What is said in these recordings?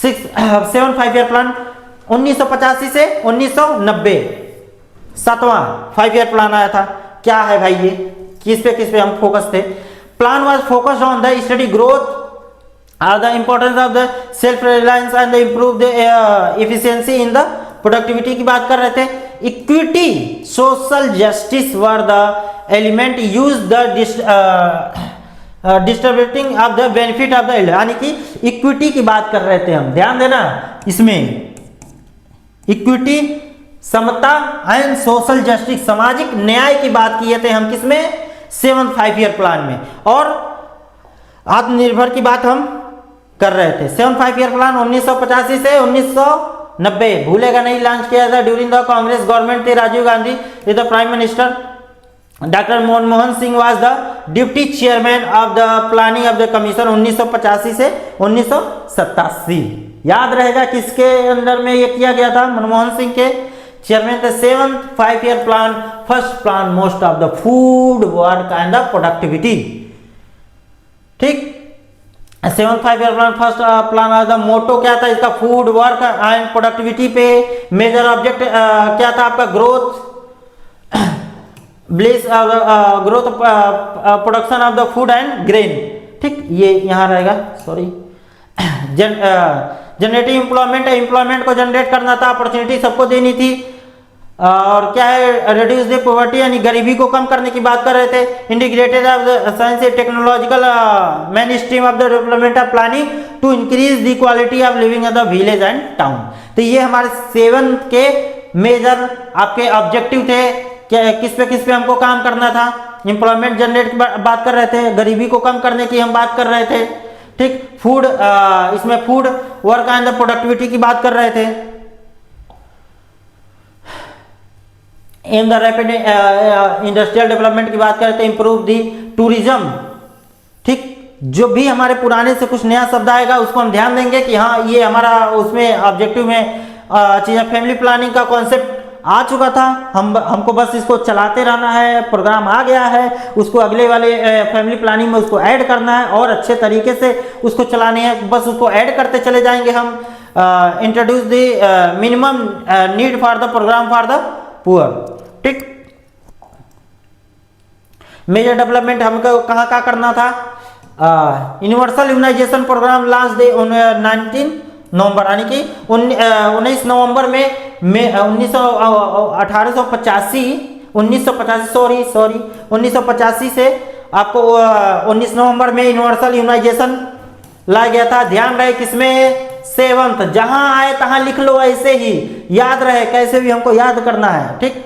Seven 5 year plan 1985 से 1990 7वां 5 year plan आया था। क्या है भाई ये, किस पे हम फोकस थे? Plan was focused on the study growth the importance of the self reliance and improve the efficiency in the productivity की बात कर रहे थे। Equity social justice were the element use the distributing of the benefit of the, यानी कि equity की बात कर रहे थे हम। ध्यान देना इसमें, इक्विटी समता एंड सोशल जस्टिस सामाजिक न्याय की बात किए थे हम किसमें? 7th 5 ईयर प्लान में। और आत्मनिर्भर की बात हम कर रहे थे। 7th 5 ईयर प्लान 1985 से 1990 भूलेगा नहीं, लॉन्च किया था ड्यूरिंग द कांग्रेस गवर्नमेंट थे। Rajiv Gandhi is the prime minister. Doctor Manmohan Singh was the deputy chairman of the planning of the commission 1985 से 1987। याद रहेगा किसके अंडर में ये किया गया था? मनमोहन सिंह के चेयरमैन थे। 7th 5 year plan first plan most of the food work and the productivity. ठीक, 7th 5 year plan first plan the motto क्या था इसका? फूड वर्क एंड प्रोडक्टिविटी पे। मेजर ऑब्जेक्ट क्या था आपका? Growth plus growth production of the food and grain. ठीक, ये यहाँ रहेगा, सॉरी। जनरेटिंग एम्प्लॉयमेंट, एम्प्लॉयमेंट को जनरेट करना था, अपॉर्चुनिटी सबको देनी थी। और क्या है? रिड्यूस द पॉवर्टी, यानी गरीबी को कम करने की बात कर रहे थे। Integrated of the science and technological main stream of the development of planning to increase the quality of living of the village and town. तो ये हमारे 7th के मेजर आपके ऑब्जेक्टिव थे। किस पे हमको काम करना था? एम्प्लॉयमेंट जनरेट की बात कर रहे थे, गरीबी को कम करने की हम बात कर रहे थे। ठीक, फूड, इसमें food work and the productivity की बात कर रहे थे। In the rapid industrial development की बात कर रहे थे। इंप्रूव दी टूरिज्म। ठीक, जो भी हमारे पुराने से कुछ नया शब्द आएगा उसको हम ध्यान देंगे कि हाँ ये हमारा उसमें ऑब्जेक्टिव में चीजें। फैमिली प्लानिंग का कॉन्सेप्ट आ चुका था, हमको बस इसको चलाते रहना है। प्रोग्राम आ गया है, उसको अगले वाले फैमिली प्लानिंग में उसको ऐड करना है और अच्छे तरीके से उसको चलाने है। बस उसको ऐड करते चले जाएंगे हम। Introduce the minimum need for the program for the poor. ठीक, मेजर डेवलपमेंट हमको कहाँ का करना था? Universal immunization program launch day 19 November, यानी कि 19 नवंबर में 1985 से आपको 19 नवंबर में यूनिवर्सल इम्यूनाइजेशन लाया गया था। ध्यान रहे किसमें? 7th। जहां आए तहां लिख लो, ऐसे ही याद रहे, कैसे भी हमको याद करना है। ठीक,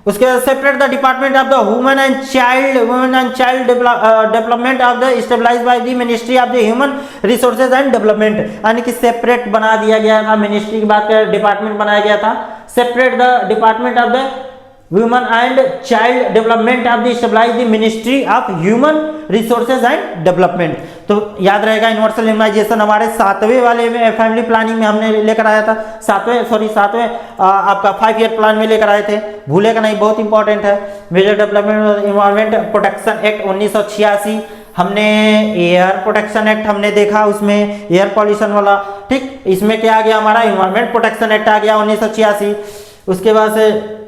उसके बाद separate the department of the women and child development of the stabilize by the ministry of the human resources and development, यानी कि सेपरेट बना दिया गया था। मिनिस्ट्री की बात करें, डिपार्टमेंट बनाया गया था। Separate the department of the women and child development of the stabilize the ministry of human resources and development. तो याद रहेगा यूनिवर्सल इम्यूनाइजेशन हमारे 7वें वाले में फैमिली प्लानिंग में हमने लेकर आया था। 7वें आपका 5 ईयर प्लान में लेकर आए थे, भूलेगा नहीं, बहुत इंपॉर्टेंट है। Major development environment protection act 1986 हमने एयर प्रोटेक्शन एक्ट हमने देखा, उसमें एयर पॉल्यूशन वाला। ठीक, इसमें क्या आ गया? हमारा एनवायरमेंट प्रोटेक्शन एक्ट आ गया 1986। उसके बाद से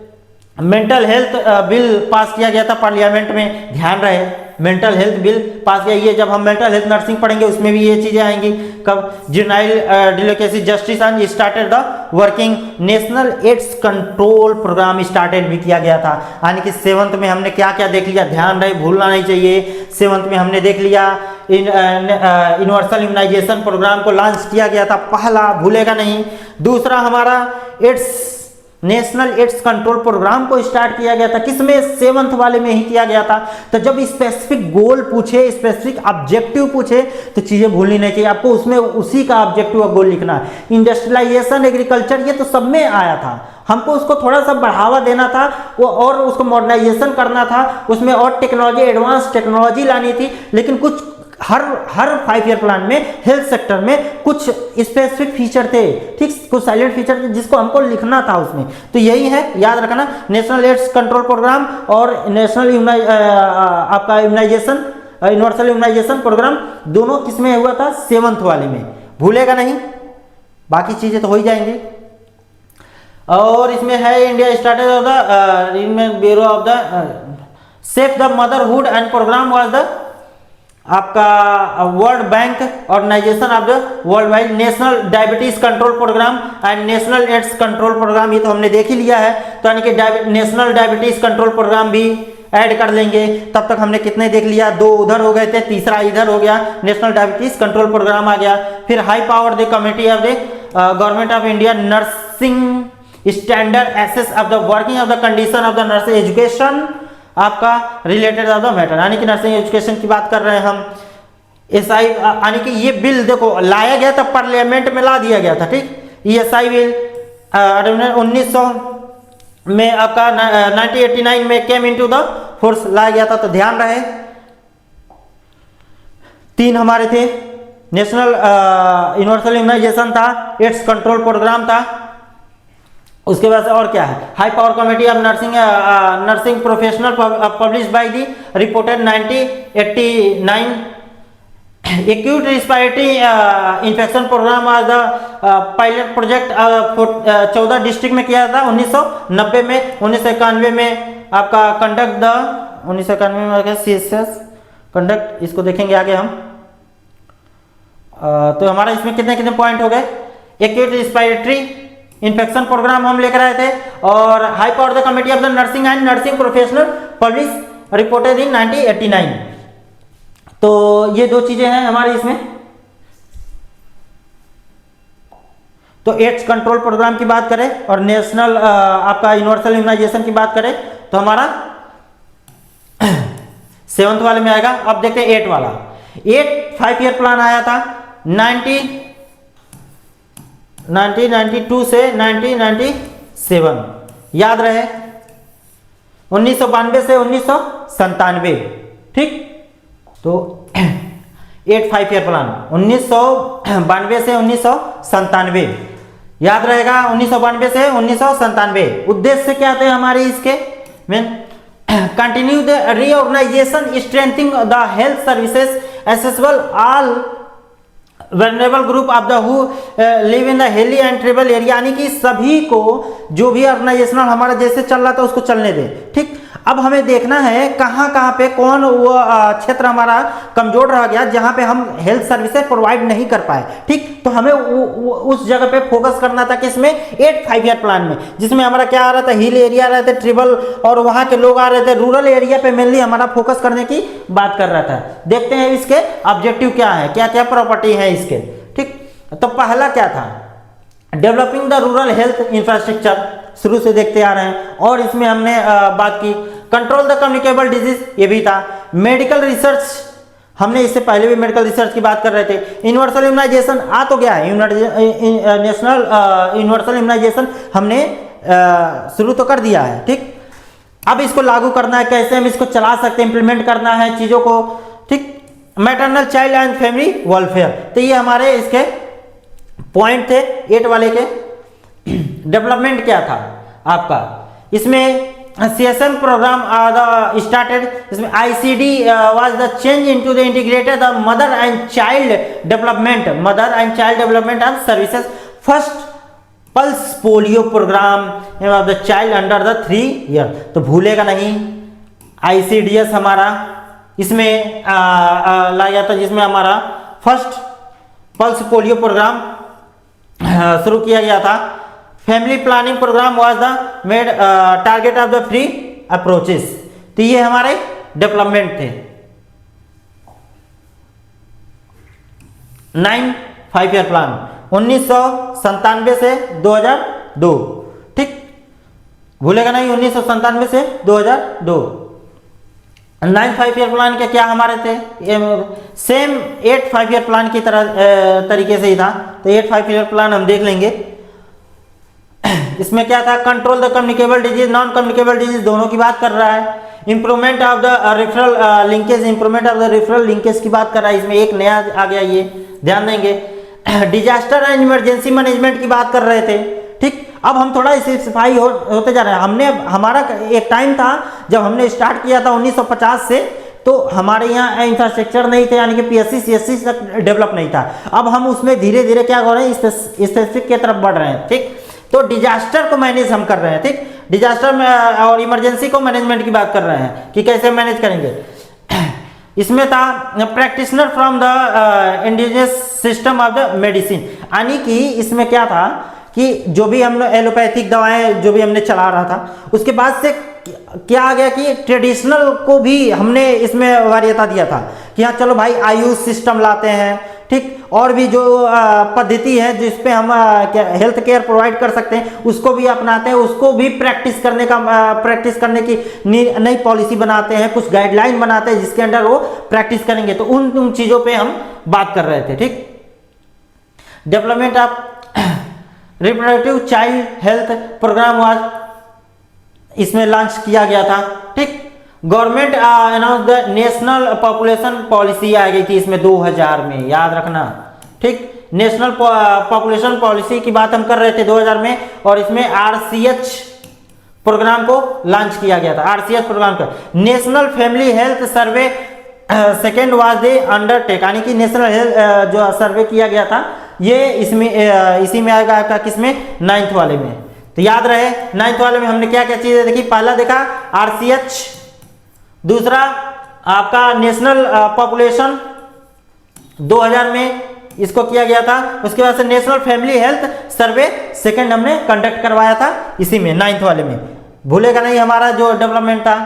मेंटल हेल्थ बिल पास किया गया था पार्लियामेंट में। ध्यान रहे, मेंटल हेल्थ बिल पास किया। ये जब हम मेंटल हेल्थ नर्सिंग पढ़ेंगे उसमें भी ये चीजें आएंगी। कब? Juvenile delinquency justice and started the working national AIDS control programme started भी किया गया था। यानी कि 7th में हमने क्या क्या देख लिया? ध्यान रहे, भूलना नहीं चाहिए। 7th में हमने देख लिया यूनिवर्सल इम्यूनाइजेशन प्रोग्राम को लॉन्च किया गया था, पहला, भूलेगा नहीं। दूसरा हमारा AIDS national AIDS control programme को स्टार्ट किया गया था। किसमें? 7th वाले में ही किया गया था। तो जब स्पेसिफिक गोल पूछे, स्पेसिफिक ऑब्जेक्टिव पूछे तो चीजें भूलनी नहीं चाहिए आपको, उसमें उसी का ऑब्जेक्टिव और गोल लिखना है। इंडस्ट्रियलाइजेशन, एग्रीकल्चर, ये तो सब में आया था। हमको उसको थोड़ा सा बढ़ावा देना था वो, और उसको मॉडर्नाइजेशन करना था, उसमें और टेक्नोलॉजी, एडवांस टेक्नोलॉजी लानी थी। लेकिन कुछ हर 5 ईयर प्लान में हेल्थ सेक्टर में कुछ स्पेसिफिक फीचर थे। ठीक, कुछ साइलेंट फीचर थे जिसको हमको लिखना था उसमें। तो यही है, याद रखना, नेशनल एड्स कंट्रोल प्रोग्राम और नेशनल आपका इम्यूनाइजेशन, यूनिवर्सल इम्यूनाइजेशन प्रोग्राम दोनों किसमें हुआ था? 7th वाले में। भूलेगा नहीं, बाकी चीज़ें तो हो ही जाएंगी। और इसमें है India started of the bureau of the safe the motherhood and programme was the आपका world bank organisation of the world wide national diabetes control programme and national AIDS control programme, ये तो हमने देख ही लिया है। तो यानी कि नेशनल डायबिटीज कंट्रोल प्रोग्राम भी ऐड कर लेंगे। तब तक हमने कितने देख लिया, 2 उधर हो गए थे, तीसरा इधर हो गया, नेशनल डायबिटीज कंट्रोल प्रोग्राम आ गया। फिर high power the committee of the government of India nursing standard assess of the working of the condition of the nursing education आपका रिलेटेड ऑफ द मैटर, यानी कि नर्सिंग एजुकेशन की बात कर रहे हैं हम। एसआई यानी कि ये बिल देखो लाया गया था, पार्लियामेंट में ला दिया गया था, ठीक। एसआई बिल 1900 में आपका 1989 में केम इनटू द फोर्स लाया गया था। तो ध्यान रहे 3 हमारे थे, नेशनल यूनिवर्सल इम्यूनाइजेशन था, एड्स कंट्रोल प्रोग्राम था, उसके बाद से और क्या है, high power committee of nursing professional publish by the reported 1989, acute respiratory infection programme आज द पायलट प्रोजेक्ट 14 डिस्ट्रिक्ट में किया था 1990 में। 1991 में आपका कंडक्ट द 1991 में CSS कंडक्ट, इसको देखेंगे आगे हम। तो हमारा इसमें कितने कितने पॉइंट हो गए, एक्यूट रिस्पायरेटरी इन्फेक्शन प्रोग्राम हम लेकर आए थे, और high power the committee of the nursing and nursing professional publish reported in 1989। तो ये 2 चीजें हैं हमारी इसमें। तो एड्स कंट्रोल प्रोग्राम की बात करें और नेशनल आपका यूनिवर्सल इम्यूनाइजेशन की बात करें तो हमारा 7th वाले में आएगा। अब देखते हैं 8 वाला। 8 5 ईयर प्लान आया था 1992 से 1997, याद रहे 1992 से 1997, ठीक। तो 8 5 ईयर प्लान 1992 से 1997 याद रहेगा, 1992 से 1997। उद्देश्य क्या थे हमारे इसके में, continue the reorganization strengthening the health services accessible all vulnerable group of the who live in the hilly and tribal area, यानी कि सभी को जो भी ऑर्गेनाइजेशनल हमारा जैसे चल रहा था उसको चलने दें, ठीक। अब हमें देखना है कहाँ कहाँ पे कौन वो क्षेत्र हमारा कमजोर रह गया जहाँ पे हम हेल्थ सर्विसेज प्रोवाइड नहीं कर पाए, ठीक। तो हमें उस जगह पे फोकस करना था किसमें, 8 5 ईयर प्लान में, जिसमें हमारा क्या आ रहा था, हिल एरिया आ रहे थे, ट्राइबल और वहाँ के लोग आ रहे थे, रूरल एरिया पे मेनली हमारा फोकस करने की बात कर रहा था। देखते हैं इसके ऑब्जेक्टिव क्या है, क्या क्या प्रॉपर्टी है इसके, ठीक। तो पहला क्या था, developing the rural health infrastructure, शुरू से देखते आ रहे हैं। और इसमें हमने बात की कंट्रोल द कम्युनिकेबल डिजीज, ये भी था। मेडिकल रिसर्च, हमने इससे पहले भी मेडिकल रिसर्च की बात कर रहे थे। यूनिवर्सल इम्यूनाइजेशन आ तो गया है, नेशनल यूनिवर्सल इम्यूनाइजेशन हमने शुरू तो कर दिया है, ठीक। अब इसको लागू करना है, कैसे हम इसको चला सकते हैं, इंप्लीमेंट करना है चीज़ों को, ठीक। Maternal child and family welfare, तो ये हमारे इसके पॉइंट थे 8 वाले के। डेवलपमेंट क्या था आपका, इसमें CSM प्रोग्राम स्टार्टेड, इसमें ICD was the change into the integrated the mother and child development and services, first pulse polio programme of the child under the 3 year. तो भूलेगा नहीं, ICDS हमारा इसमें लाया गया था, जिसमें हमारा फर्स्ट पल्स पोलियो प्रोग्राम शुरू किया गया था। Family planning programme was the made target of the free approaches, तो ये हमारे डेवलपमेंट थे। 9 5 ईयर प्लान 1997 से 2002, ठीक, भूलेगा नहीं, 1997 से 2002। 9 5 ईयर प्लान के क्या हमारे थे, सेम 8 5 ईयर प्लान की तरह तरीके से ही था। तो 8 5 ईयर प्लान हम देख लेंगे। इसमें क्या था, control the communicable disease, non communicable disease दोनों की बात कर रहा है। Improvement of the referral linkage, improvement of the referral linkage की बात कर रहा है। इसमें एक नया आ गया, ये ध्यान देंगे। डिजास्टर एंड इमरजेंसी मैनेजमेंट की बात कर रहे थे, ठीक। अब हम थोड़ा इसे सफाई होते जा रहे हैं। हमारा एक टाइम था जब हमने स्टार्ट किया था 1950 से तो हमारे यहाँ इंफ्रास्ट्रक्चर नहीं थे, यानी कि पीएससी सीएससी तक डेवलप नहीं था। अब हम उसमें धीरे धीरे क्या कर रहे हैं, स्पेसिफिक की तरफ बढ़ रहे हैं। ठीक, तो डिजास्टर को मैनेज हम कर रहे हैं। ठीक, डिजास्टर में और इमरजेंसी को मैनेजमेंट की बात कर रहे हैं कि कैसे मैनेज करेंगे। इसमें था practitioner from the indigenous system of the medicine, यानी कि इसमें क्या था कि जो भी हम एलोपैथिक दवाएं जो भी हमने चला रहा था, उसके बाद से क्या आ गया कि ट्रेडिशनल को भी हमने इसमें वरीयता दिया था कि हाँ चलो भाई आयुष सिस्टम लाते हैं। ठीक, और भी जो पद्धति है जिस पे हम हेल्थ केयर प्रोवाइड कर सकते हैं उसको भी अपनाते हैं, उसको भी प्रैक्टिस करने की नई पॉलिसी बनाते हैं, कुछ गाइडलाइन बनाते हैं जिसके अंडर वो प्रैक्टिस करेंगे। तो उन चीज़ों पे हम बात कर रहे थे। ठीक, development of reproductive child health programme was इसमें लॉन्च किया गया था। ठीक, government announce the national population policy आ गई थी इसमें 2000 में, याद रखना। ठीक, नेशनल पॉपुलेशन पॉलिसी की बात हम कर रहे थे 2000 में, और इसमें आरसीएच प्रोग्राम को लॉन्च किया गया था। आरसीएच प्रोग्राम का national family health survey second was they undertake, यानी कि नेशनल हेल्थ जो सर्वे किया गया था ये इसमें इसी में आएगा किसमें, 9th वाले में। तो याद रहे 9th वाले में हमने क्या क्या चीजें देखी, पहला देखा आरसीएच, दूसरा आपका नेशनल पॉपुलेशन 2000 में इसको किया गया था। उसके बाद से national family health survey second हमने कंडक्ट करवाया था इसी में 9th वाले में, भूलेगा नहीं हमारा जो डेवलपमेंट था।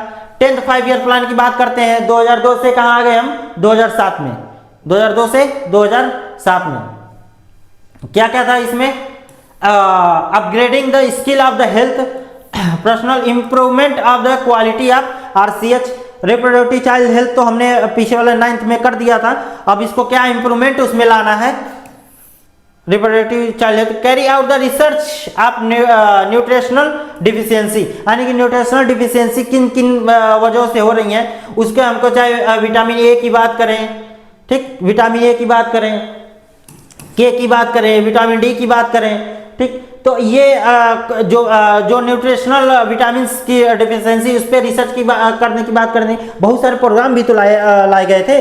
10th 5 ईयर प्लान की बात करते हैं, 2002 से कहाँ आ गए हम, 2007 में। 2002 से 2007 में क्या क्या था इसमें, upgrading the skill of the health personnel, improvement of the quality of RCH, reproductive child health तो हमने पीछे वाले 9th में कर दिया था। अब इसको क्या इंप्रूवमेंट उसमें लाना है, reproductive child health. Carry out the research of nutritional deficiency, यानी कि न्यूट्रिशनल डिफिशियंसी किन किन वजहों से हो रही है, उसके हमको चाहे विटामिन ए की बात करें, ठीक, विटामिन ए की बात करें, के की बात करें, विटामिन डी की बात करें। ठीक, तो ये जो न्यूट्रिशनल विटामिन की डिफिशियंसी उस पर रिसर्च करने की बात करनी, बहुत सारे प्रोग्राम भी तो लाए गए थे।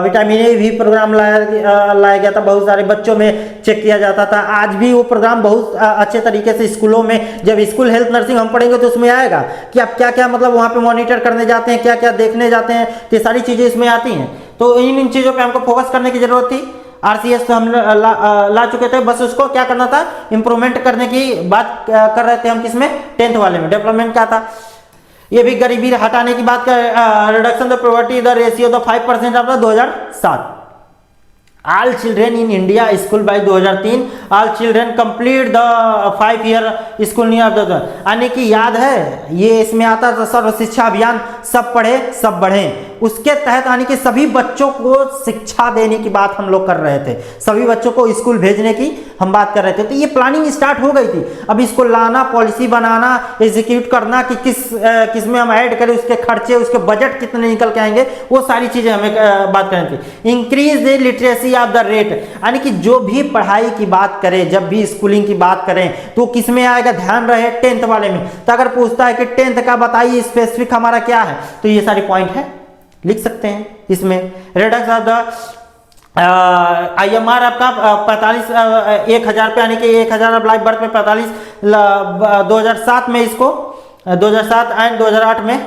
विटामिन ए भी प्रोग्राम लाया गया था, बहुत सारे बच्चों में चेक किया जाता था। आज भी वो प्रोग्राम बहुत अच्छे तरीके से स्कूलों में, जब स्कूल हेल्थ नर्सिंग हम पढ़ेंगे तो उसमें आएगा कि आप क्या क्या मतलब वहाँ पे मॉनिटर करने जाते हैं, क्या क्या देखने जाते हैं, ये सारी चीज़ें इसमें आती हैं। तो इन चीज़ों पर हमको फोकस करने की जरूरत थी। आरसीएस तो हम ला चुके थे, बस उसको क्या करना था, इंप्रूवमेंट करने की बात कर रहे थे हम किसमें, 10th वाले में। डेवलपमेंट क्या था, ये भी गरीबी हटाने की बात कर, reduction the poverty the ratio the 5% of the 2007। All children in India school by 2003, all children complete the 5 year school near the, यानी कि याद है ये इसमें आता था सर्व शिक्षा अभियान, सब पढ़े सब बढ़े, उसके तहत यानी कि सभी बच्चों को शिक्षा देने की बात हम लोग कर रहे थे, सभी बच्चों को स्कूल भेजने की हम बात कर रहे थे। तो ये प्लानिंग स्टार्ट हो गई थी। अब इसको लाना, पॉलिसी बनाना, एग्जीक्यूट करना कि किस में हम ऐड करें, उसके खर्चे, उसके बजट कितने निकल के आएंगे, वो सारी चीजें हमें बात करनी थी। Increase the literacy of the rate, यानी कि जो भी पढ़ाई की बात करें, जब भी स्कूलिंग की बात करें तो किस में आएगा, ध्यान रहे 10th वाले में। तो अगर पूछता है कि 10th का बताइए स्पेसिफिक हमारा क्या है, तो ये सारी पॉइंट है, लिख सकते हैं इसमें। रिडक्शन ऑफ द IMR आपका 45 1000 पे, यानी कि 1000 ऑफ लाइफ बर्थ पे 45 2007 में, इसको 2007 एंड 2008 में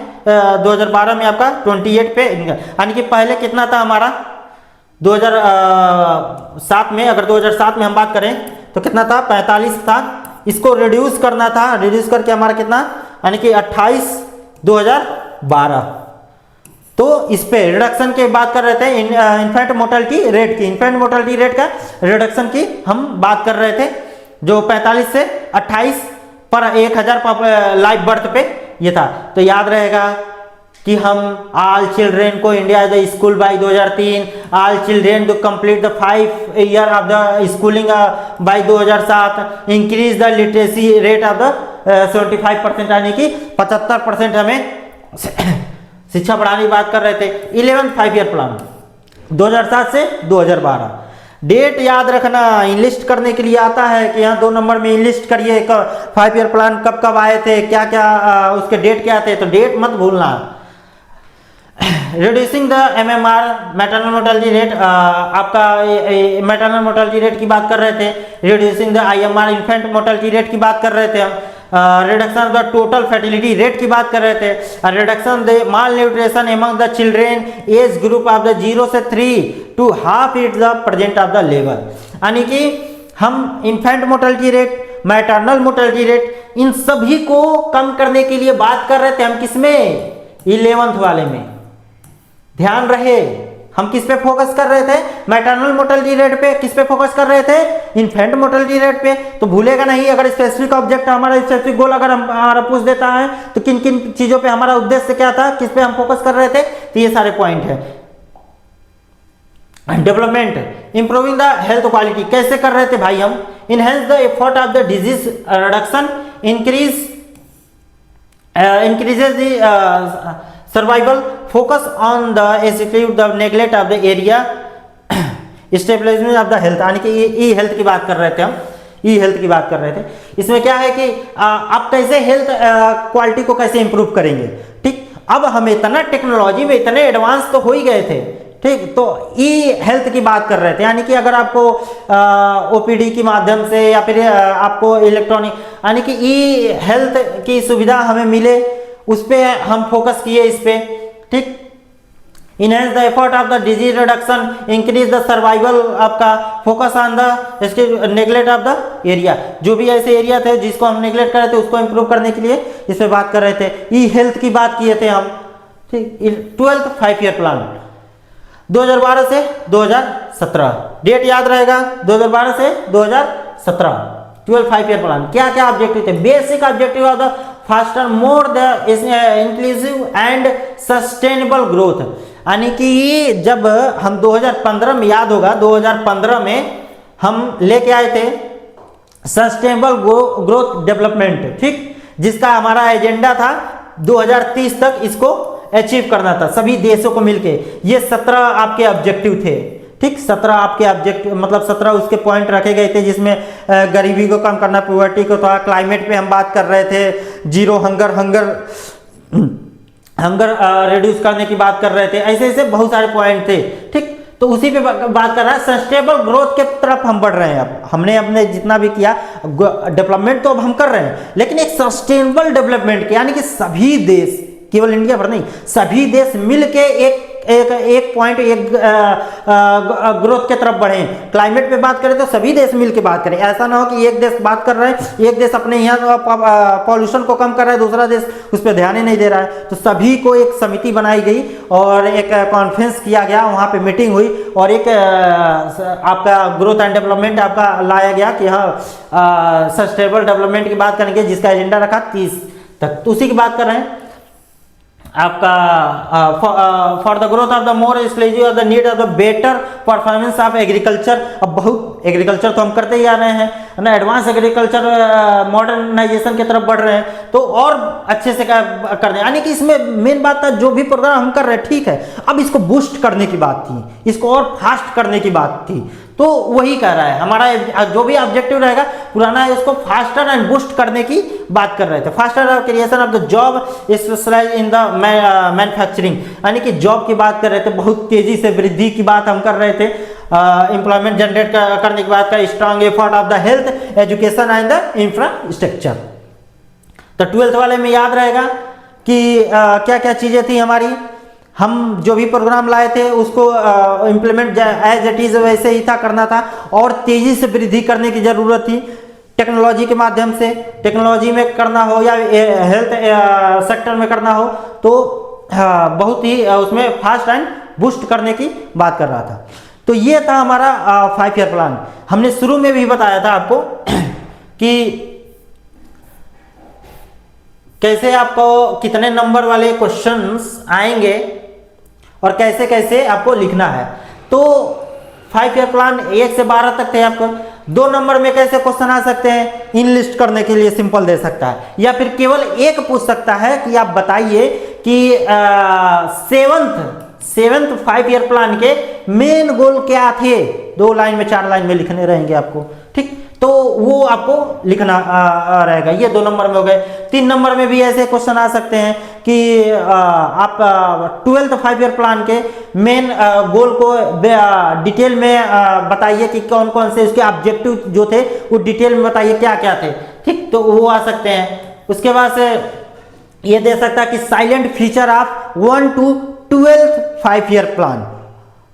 2012 में आपका 28 पे, यानी कि पहले कितना था हमारा 2007 में, अगर 2007 में हम बात करें तो कितना था, 45 था। इसको रिड्यूस करना था, रिड्यूस करके हमारा कितना, यानी कि 28 2012। तो इस पे रिडक्शन की बात कर रहे थे, इन्फेंट मोर्टेलिटी रेट की, इन्फेंट मोर्टेलिटी रेट का रिडक्शन की हम बात कर रहे थे, जो 45 से 28 पर 1000 लाइफ बर्थ पे ये था। तो याद रहेगा कि हम ऑल चिल्ड्रेन को India the school by 2003, all children to complete the 5 year of the schooling by 2007, increase the literacy rate of the 75%, यानी कि 75% हमें शिक्षा बढ़ाने की बात कर रहे थे। 11th 5 ईयर प्लान 2007 से 2012। डेट याद रखना, इनलिस्ट करने के लिए आता है कि यहाँ 2 नंबर में इनलिस्ट करिए 5 ईयर प्लान कब कब आए थे, क्या क्या उसके डेट क्या थे, तो डेट मत भूलना। Reducing the MMR maternal mortality rate, आपका मैटरनल मोर्टेलिटी रेट की बात कर रहे थे, reducing the IMR infant mortality rate की बात कर रहे थे हम, reduction of the total fertility rate की बात कर रहे थे, reduction the malnutrition among the children age group of the 0 से 3 to half it the present of the level. यानी कि हम infant mortality rate, maternal mortality rate, इन सभी को कम करने के लिए बात कर रहे थे हम, किसमें? 11th वाले में। ध्यान रहे हम किस पे फोकस कर रहे थे? मैटरनल मोर्टेलिटी रेट पे। किस पे फोकस कर रहे थे? इन्फेंट मोर्टेलिटी रेट पे। तो भूलेगा नहीं, अगर स्पेसिफिक ऑब्जेक्ट हमारा स्पेसिफिक गोल अगर हमारा पूछ देता है तो किन किन चीजों पे हमारा उद्देश्य क्या था, किस पे हम फोकस कर रहे थे, तो ये सारे पॉइंट है। Development, improving the health quality, कैसे कर रहे थे भाई हम? Enhance the effort of the disease reduction, increases the survival, focus on the execute the neglect of the area, establishment of the health। यानी कि ई हेल्थ की बात कर रहे थे हम, ई हेल्थ की बात कर रहे थे। इसमें क्या है कि आप कैसे हेल्थ क्वालिटी को कैसे इंप्रूव करेंगे, ठीक। अब हम इतना टेक्नोलॉजी में इतने एडवांस तो हो ही गए थे, ठीक। तो ई हेल्थ की बात कर रहे थे, यानी कि अगर आपको OPD के माध्यम से या फिर आपको इलेक्ट्रॉनिक, यानी कि ई हेल्थ की सुविधा हमें मिले, उस पे हम फोकस किए, इस पे, ठीक। Enhance the effort of the disease reduction, increase the survival, आपका focus on the neglect of the area, जो भी ऐसे एरिया थे जिसको हम नेग्लेक्ट कर रहे थे उसको इंप्रूव करने के लिए इस पे बात कर रहे थे। ई हेल्थ की बात किए थे हम, ठीक। 12th 5 ईयर प्लान 2012 से 2017, डेट याद रहेगा, 2012 से 2017, 12 5 ईयर प्लान। क्या क्या ऑब्जेक्टिव थे? Basic objective of the faster more the inclusive and sustainable growth, यानी कि जब हम 2015 में, याद होगा 2015 में हम लेके आए थे सस्टेनेबल ग्रोथ डेवलपमेंट, ठीक, जिसका हमारा एजेंडा था 2030 तक इसको अचीव करना था सभी देशों को मिलके। ये 17 आपके ऑब्जेक्टिव थे, ठीक। 17 आपके ऑब्जेक्टिव, मतलब 17 उसके पॉइंट रखे गए थे, जिसमें गरीबी को कम करना, पॉवर्टी को, थोड़ा क्लाइमेट पे हम बात कर रहे थे, जीरो हंगर रिड्यूस करने की बात कर रहे थे, ऐसे ऐसे बहुत सारे पॉइंट थे, ठीक। तो उसी पे बात कर रहा है, सस्टेनेबल ग्रोथ के तरफ हम बढ़ रहे हैं। अब हमने अपने जितना भी किया डेवलपमेंट तो अब हम कर रहे हैं, लेकिन एक सस्टेनेबल डेवलपमेंट के, यानी कि सभी देश, केवल इंडिया भर नहीं, सभी देश मिलके एक पॉइंट, एक ग्रोथ के तरफ बढ़े। क्लाइमेट पे बात करें तो सभी देश मिलके बात करें, ऐसा ना हो कि एक देश बात कर रहे हैं, एक देश अपने यहाँ पॉल्यूशन को कम कर रहा है, दूसरा देश उस पर ध्यान ही नहीं दे रहा है। तो सभी को एक समिति बनाई गई और एक कॉन्फ्रेंस किया गया, वहाँ पे मीटिंग हुई और एक आपका ग्रोथ एंड डेवलपमेंट आपका लाया गया कि हाँ सस्टेनेबल डेवलपमेंट की बात करेंगे, जिसका एजेंडा रखा 30 तक। तो उसी की बात कर रहे हैं आपका for the growth of the more exclusive of the need of the better performance of agriculture. अब बहुत एग्रीकल्चर तो हम करते ही आ रहे हैं ना, एडवांस एग्रीकल्चर मॉडर्नाइजेशन की तरफ बढ़ रहे हैं, तो और अच्छे से कर रहे हैं। यानी कि इसमें मेन बात था, जो भी प्रोग्राम हम कर रहे हैं ठीक है, अब इसको बूस्ट करने की बात थी, इसको और फास्ट करने की बात थी। तो वही कह रहा है, हमारा जो भी ऑब्जेक्टिव रहेगा पुराना है, उसको फास्टर एंड बूस्ट करने की बात कर रहे थे। Faster creation of the job specialize in the manufacturing, यानी कि जॉब की बात कर रहे थे, बहुत तेजी से वृद्धि की बात हम कर रहे थे। एम्प्लॉयमेंट जनरेट करने की बात कर, strong effort of the health education and the infrastructure. तो 12th वाले में याद रहेगा कि क्या क्या चीजें थी हमारी, हम जो भी प्रोग्राम लाए थे उसको इम्प्लीमेंट एज इट इज वैसे ही था, करना था, और तेजी से वृद्धि करने की जरूरत थी। टेक्नोलॉजी के माध्यम से, टेक्नोलॉजी में करना हो या हेल्थ सेक्टर में करना हो, तो बहुत ही उसमें फास्ट एंड बूस्ट करने की बात कर रहा था। तो ये था हमारा 5 ईयर प्लान। हमने शुरू में भी बताया था आपको कि कैसे आपको कितने नंबर वाले क्वेश्चंस आएंगे और कैसे कैसे आपको लिखना है। तो 5 ईयर प्लान 1 से 12 तक थे आपको। 2 नंबर में कैसे क्वेश्चन आ सकते हैं, इन लिस्ट करने के लिए सिंपल दे सकता है, या फिर केवल एक पूछ सकता है कि आप बताइए कि 7th 5 ईयर प्लान के मेन गोल क्या थे। 2 लाइन में 4 लाइन में लिखने रहेंगे आपको, ठीक। तो वो आपको लिखना रहेगा। ये 2 नंबर में हो गए। 3 नंबर में भी ऐसे क्वेश्चन आ सकते हैं कि आप 12th 5 ईयर प्लान के मेन गोल को डिटेल में बताइए कि कौन कौन से उसके ऑब्जेक्टिव जो थे वो डिटेल में बताइए क्या क्या थे, ठीक, तो वो आ सकते हैं। उसके बाद से ये दे सकता है कि silent feature of 1 to 12th 5 year plan,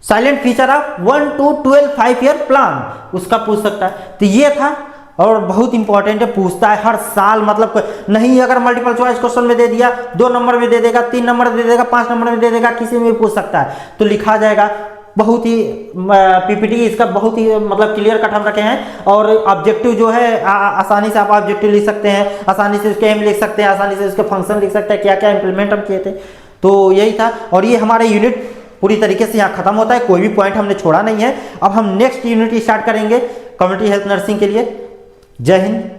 silent feature of 1 to 12 5 year plan, उसका पूछ सकता है। तो ये था, और बहुत इंपॉर्टेंट है, पूछता है हर साल, मतलब नहीं अगर मल्टीपल चॉइस क्वेश्चन में दे दिया 2 नंबर में दे देगा, 3 नंबर में दे देगा, 5 नंबर में दे देगा, किसी में भी पूछ सकता है, तो लिखा जाएगा। बहुत ही पीपीटी इसका बहुत ही मतलब क्लियर कट हम रखे हैं, और ऑब्जेक्टिव जो है आसानी से आप ऑब्जेक्टिव लिख सकते हैं, आसानी से उसके एम लिख सकते हैं, आसानी से उसके फंक्शन लिख सकते हैं, क्या क्या इंप्लीमेंट हम किए थे। तो यही था, और ये हमारे यूनिट पूरी तरीके से यहाँ खत्म होता है, कोई भी पॉइंट हमने छोड़ा नहीं है। अब हम नेक्स्ट यूनिट स्टार्ट करेंगे कम्युनिटी हेल्थ नर्सिंग के लिए। जय हिंद।